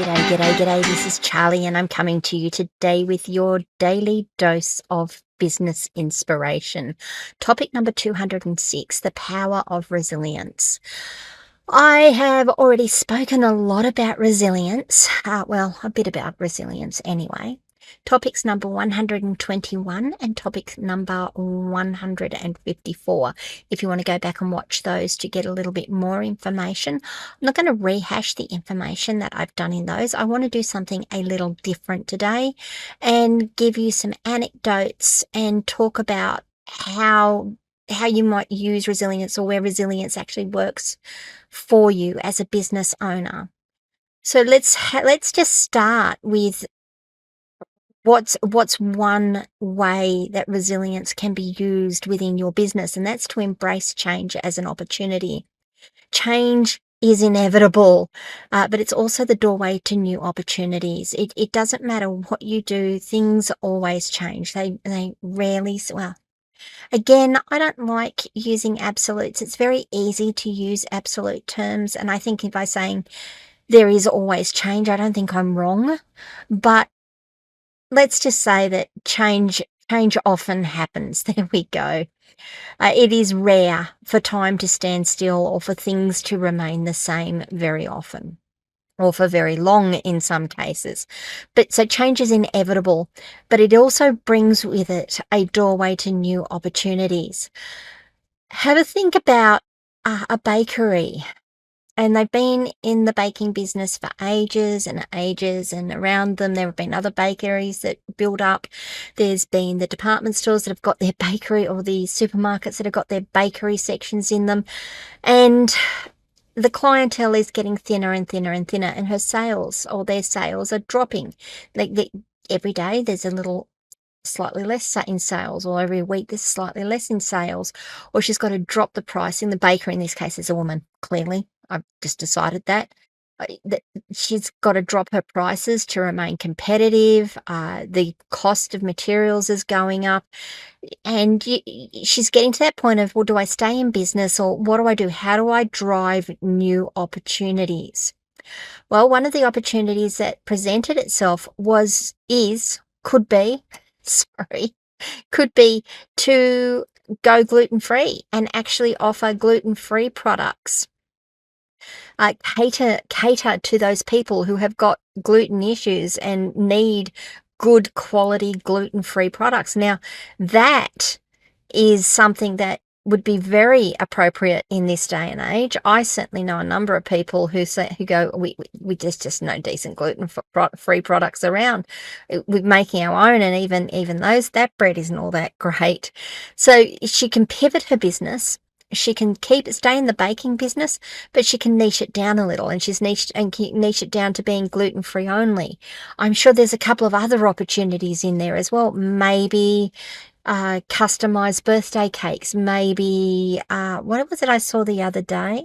G'day. This is Charlie, and I'm coming to you today with your daily dose of business inspiration. Topic number 206, the power of resilience. I have already spoken a lot about resilience. A bit about resilience anyway. Topics number 121 and topic number 154. If you want to go back and watch those to get a little bit more information. I'm not going to rehash the information that I've done in those. I want to do something a little different today and give you some anecdotes and talk about how you might use resilience or where resilience actually works for you as a business owner. So let's just start with what's one way that resilience can be used within your business, and that's to embrace change as an opportunity. Change is inevitable, but it's also the doorway to new opportunities. It doesn't matter what you do, things always change. They rarely, again, I don't like using absolutes. It's very easy to use absolute terms, and I think if I'm saying there is always change, I don't think I'm wrong, but let's just say that change often happens. There we go. It is rare for time to stand still or for things to remain the same very often, or for very long in some cases. But so change is inevitable, but it also brings with it a doorway to new opportunities. Have a think about a bakery. And they've been in the baking business for ages and ages, and around them there have been other bakeries that build up. There's been the department stores that have got their bakery, or the supermarkets that have got their bakery sections in them. And the clientele is getting thinner and thinner and thinner, and her sales, or their sales, are dropping. Every day there's a little slightly less in sales, or every week there's slightly less in sales, or she's got to drop the price. In the bakery, in this case, is a woman, clearly. I've just decided that she's got to drop her prices to remain competitive. The cost of materials is going up, and she's getting to that point of, well, do I stay in business, or what do I do? How do I drive new opportunities? Well, one of the opportunities that presented itself could be to go gluten-free and actually offer gluten-free products. Cater to those people who have got gluten issues and need good quality gluten-free products. Now, that is something that would be very appropriate in this day and age. I certainly know a number of people who go, we just no decent gluten-free products around. We're making our own, and even that bread isn't all that great. So she can pivot her business. She can stay in the baking business, but she can niche it down a little, and she's niche it down to being gluten-free only. I'm sure there's a couple of other opportunities in there as well. Maybe customized birthday cakes. Maybe what was it I saw the other day?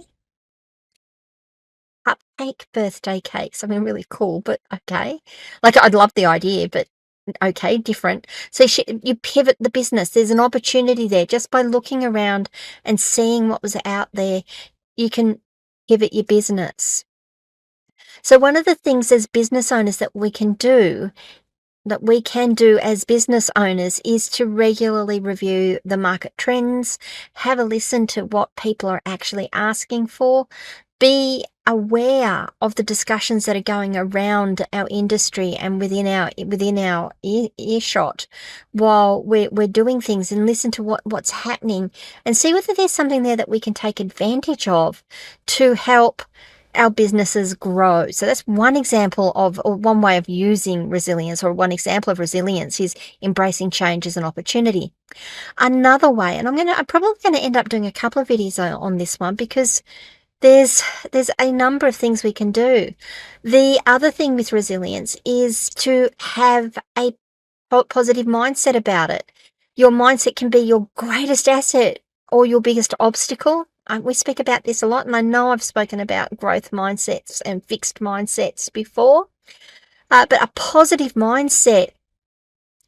Cupcake birthday cakes. I mean, really cool, but okay. Like, I'd love the idea, but okay, different. So you pivot the business. There's an opportunity there. Just by looking around and seeing what was out there, you can pivot your business. So one of the things as business owners that we can do as business owners is to regularly review the market trends, have a listen to what people are actually asking for, be aware of the discussions that are going around our industry and within our earshot while we're doing things, and listen to what's happening and see whether there's something there that we can take advantage of to help our businesses grow. So that's one example or one way of using resilience, or one example of resilience, is embracing change as an opportunity. Another way, and I'm probably going to end up doing a couple of videos on this one, because there's a number of things we can do. The other thing with resilience is to have a positive mindset about it. Your mindset can be your greatest asset or your biggest obstacle. We speak about this a lot, and I know I've spoken about growth mindsets and fixed mindsets before, but a positive mindset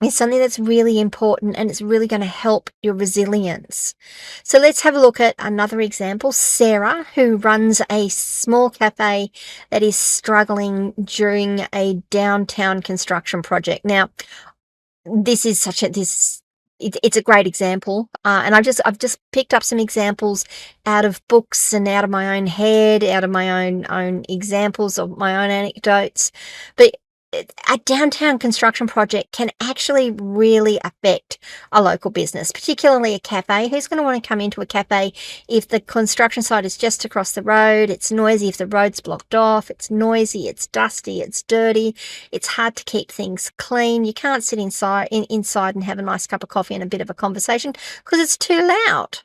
is something that's really important, and it's really going to help your resilience. So let's have a look at another example. Sarah, who runs a small cafe that is struggling during a downtown construction project. Now, this is such a this it's a great example, and I've just picked up some examples out of books and out of my own head, out of my own examples of my own anecdotes. But a downtown construction project can actually really affect a local business, particularly a cafe. Who's going to want to come into a cafe if the construction site is just across the road? It's noisy if the road's blocked off. It's noisy, it's dusty, it's dirty. It's hard to keep things clean. You can't sit inside and have a nice cup of coffee and a bit of a conversation because it's too loud.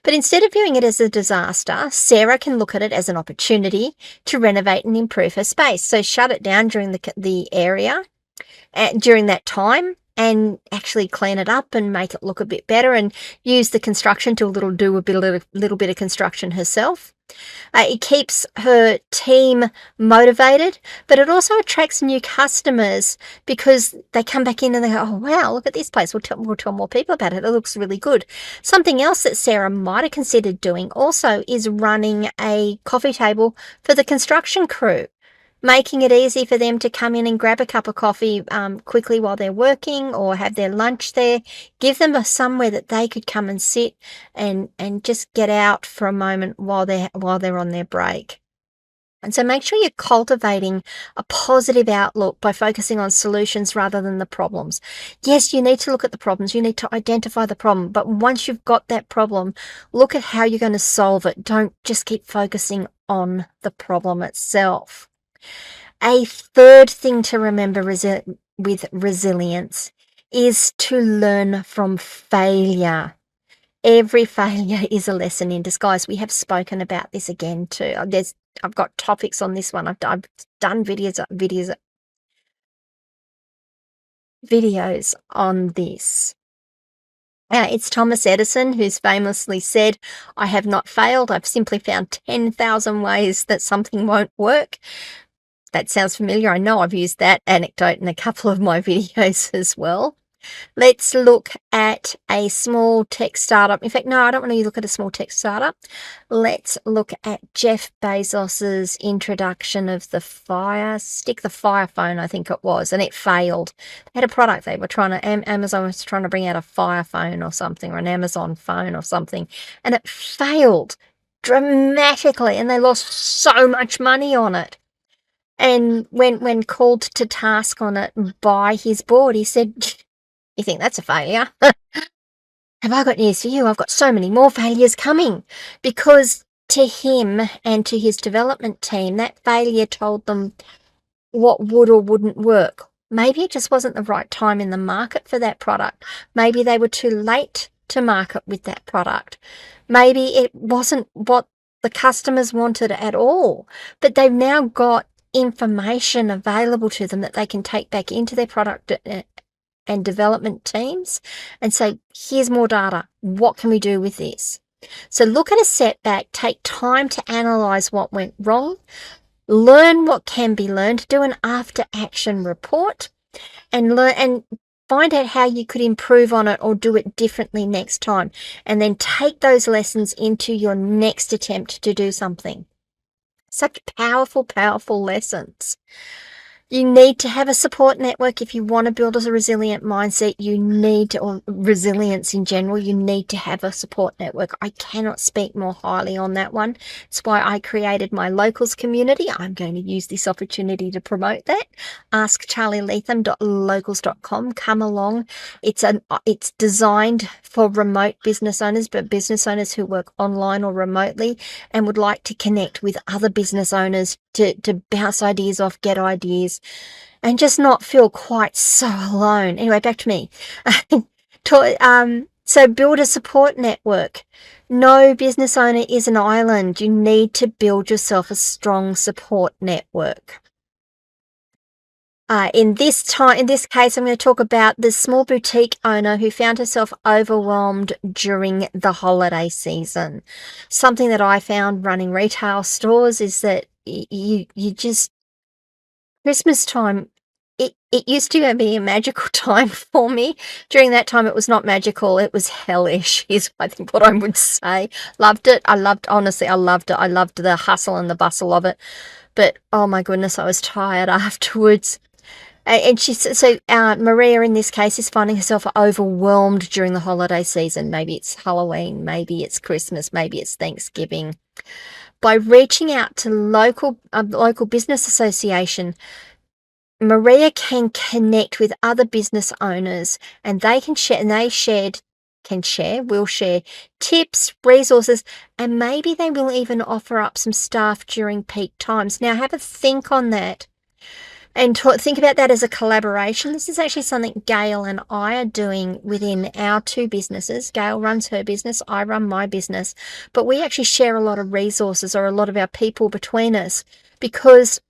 But instead of viewing it as a disaster, Sarah can look at it as an opportunity to renovate and improve her space. So shut it down during the area during that time, and actually clean it up and make it look a bit better, and use the construction to do a little bit of construction herself. It keeps her team motivated, but it also attracts new customers because they come back in and they go, oh, wow, look at this place. We'll tell more people about it. It looks really good. Something else that Sarah might have considered doing also is running a coffee table for the construction crew, making it easy for them to come in and grab a cup of coffee quickly while they're working, or have their lunch there. Give them somewhere that they could come and sit and just get out for a moment while they're on their break. And so make sure you're cultivating a positive outlook by focusing on solutions rather than the problems. Yes, you need to look at the problems. You need to identify the problem. But once you've got that problem, look at how you're going to solve it. Don't just keep focusing on the problem itself. A third thing to remember with resilience is to learn from failure. Every failure is a lesson in disguise. We have spoken about this again too. I've got topics on this one. I've done videos on this. It's Thomas Edison who's famously said, I have not failed. I've simply found 10,000 ways that something won't work. That sounds familiar. I know I've used that anecdote in a couple of my videos as well. Let's look at a small tech startup. In fact, no, I don't want to look at a small tech startup. Let's look at Jeff Bezos's introduction of the Fire phone, I think it was, and it failed. They had a product they were Amazon was trying to bring out a Fire phone or something, or an Amazon phone or something, and it failed dramatically, and they lost so much money on it. And when called to task on it by his board, he said, you think that's a failure? Have I got news for you? I've got so many more failures coming. Because to him and to his development team, that failure told them what would or wouldn't work. Maybe it just wasn't the right time in the market for that product. Maybe they were too late to market with that product. Maybe it wasn't what the customers wanted at all. But they've now got information available to them that they can take back into their product and development teams and say, here's more data. What can we do with this? So look at a setback, take time to analyze what went wrong, learn what can be learned, do an after action report, and learn and find out how you could improve on it or do it differently next time, and then take those lessons into your next attempt to do something. Such powerful, powerful lessons. You need to have a support network if you want to build a resilient mindset. Or resilience in general, you need to have a support network. I cannot speak more highly on that one. It's why I created my locals community. I'm going to use this opportunity to promote that. AskCharlyLeetham.locals.com. Come along. It's designed for remote business owners, but business owners who work online or remotely and would like to connect with other business owners to bounce ideas off, get ideas, and just not feel quite so alone. Anyway, back to me. So build a support network. No business owner is an island. You need to build yourself a strong support network. In this case, I'm going to talk about the small boutique owner who found herself overwhelmed during the holiday season. Something that I found running retail stores is that you just, Christmas time it used to be a magical time for me. During that time, it was not magical, it was hellish, is I think what I would say. Loved it. Honestly, I loved it. I loved the hustle and the bustle of it. But oh my goodness, I was tired afterwards. And Maria in this case is finding herself overwhelmed during the holiday season. Maybe it's Halloween, maybe it's Christmas, maybe it's Thanksgiving. By reaching out to local business association, Maria can connect with other business owners, and they can share, and will share tips, resources, and maybe they will even offer up some staff during peak times. Now, have a think on that and think about that as a collaboration. This is actually something Gail and I are doing within our two businesses. Gail runs her business, I run my business, but we actually share a lot of resources, or a lot of our people between us, because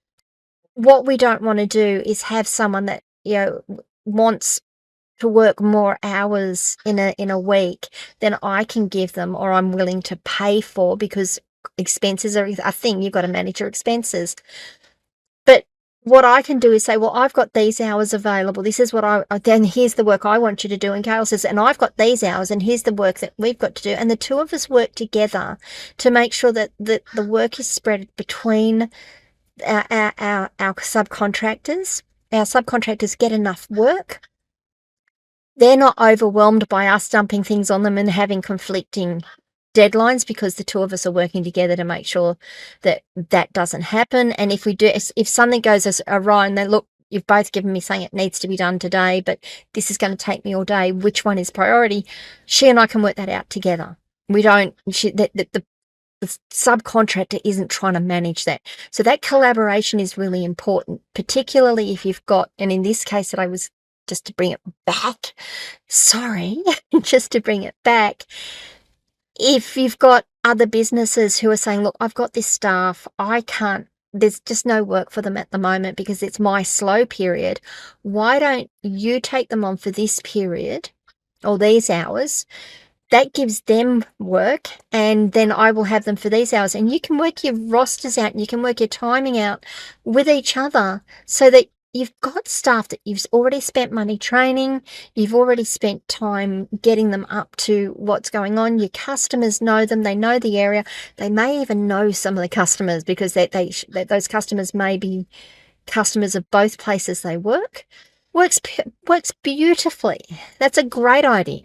what we don't want to do is have someone that, wants to work more hours in a week than I can give them, or I'm willing to pay for, because expenses are a thing. You've got to manage your expenses. But what I can do is say, well, I've got these hours available. This is what then here's the work I want you to do. And Gail says, and I've got these hours, and here's the work that we've got to do. And the two of us work together to make sure that the work is spread between our subcontractors. Our subcontractors get enough work. They're not overwhelmed by us dumping things on them and having conflicting deadlines, because the two of us are working together to make sure that that doesn't happen. And if something goes awry and they look, you've both given me saying it needs to be done today, but this is going to take me all day, which one is priority? She and I can work that out together. The subcontractor isn't trying to manage that. So that collaboration is really important, particularly if you've got, and in this case that I was, just to bring it back, just to bring it back, if you've got other businesses who are saying, look, I've got this staff, there's just no work for them at the moment because it's my slow period. Why don't you take them on for this period or these hours? That gives them work, and then I will have them for these hours. And you can work your rosters out and you can work your timing out with each other, so that you've got staff that you've already spent money training, you've already spent time getting them up to what's going on. Your customers know them, they know the area. They may even know some of the customers, because those customers may be customers of both places they work. Works beautifully. That's a great idea.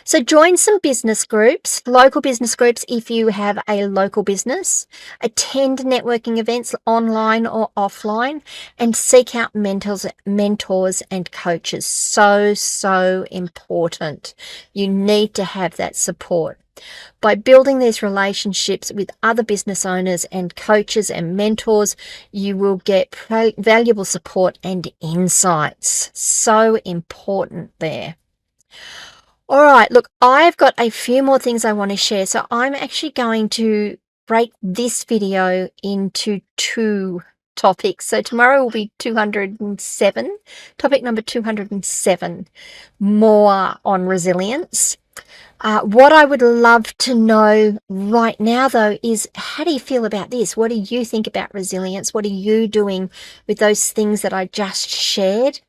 So join some business groups, local business groups if you have a local business. Attend networking events online or offline, and seek out mentors and coaches. So important. You need to have that support. By building these relationships with other business owners and coaches and mentors, you will get valuable support and insights. So important there. All right, look, I've got a few more things I want to share. So I'm actually going to break this video into two topics. So tomorrow will be 207, topic number 207, more on resilience. What I would love to know right now, though, is how do you feel about this? What do you think about resilience? What are you doing with those things that I just shared?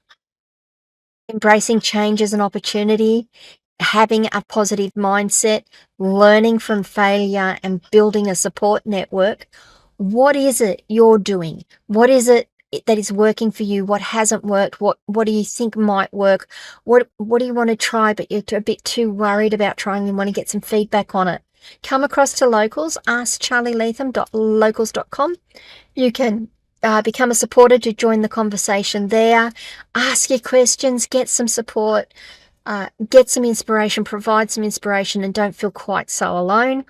Embracing change as an opportunity, having a positive mindset, learning from failure, and building a support network. What is it you're doing? What is it that is working for you? What hasn't worked? What do you think might work? What do you want to try, but you're a bit too worried about trying and want to get some feedback on it? Come across to Locals, ask charlyleetham.locals.com. You can become a supporter to join the conversation there. Ask your questions, get some support, get some inspiration, provide some inspiration, and don't feel quite so alone.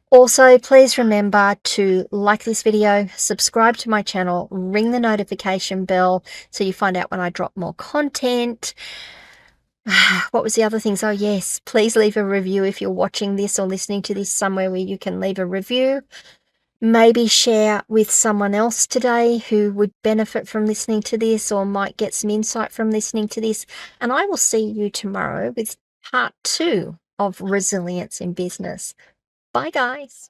Also, please remember to like this video, subscribe to my channel, ring the notification bell so you find out when I drop more content. What was the other things? Oh yes, please leave a review if you're watching this or listening to this somewhere where you can leave a review. Maybe share with someone else today who would benefit from listening to this or might get some insight from listening to this. And I will see you tomorrow with part 2 of resilience in business. Bye, guys.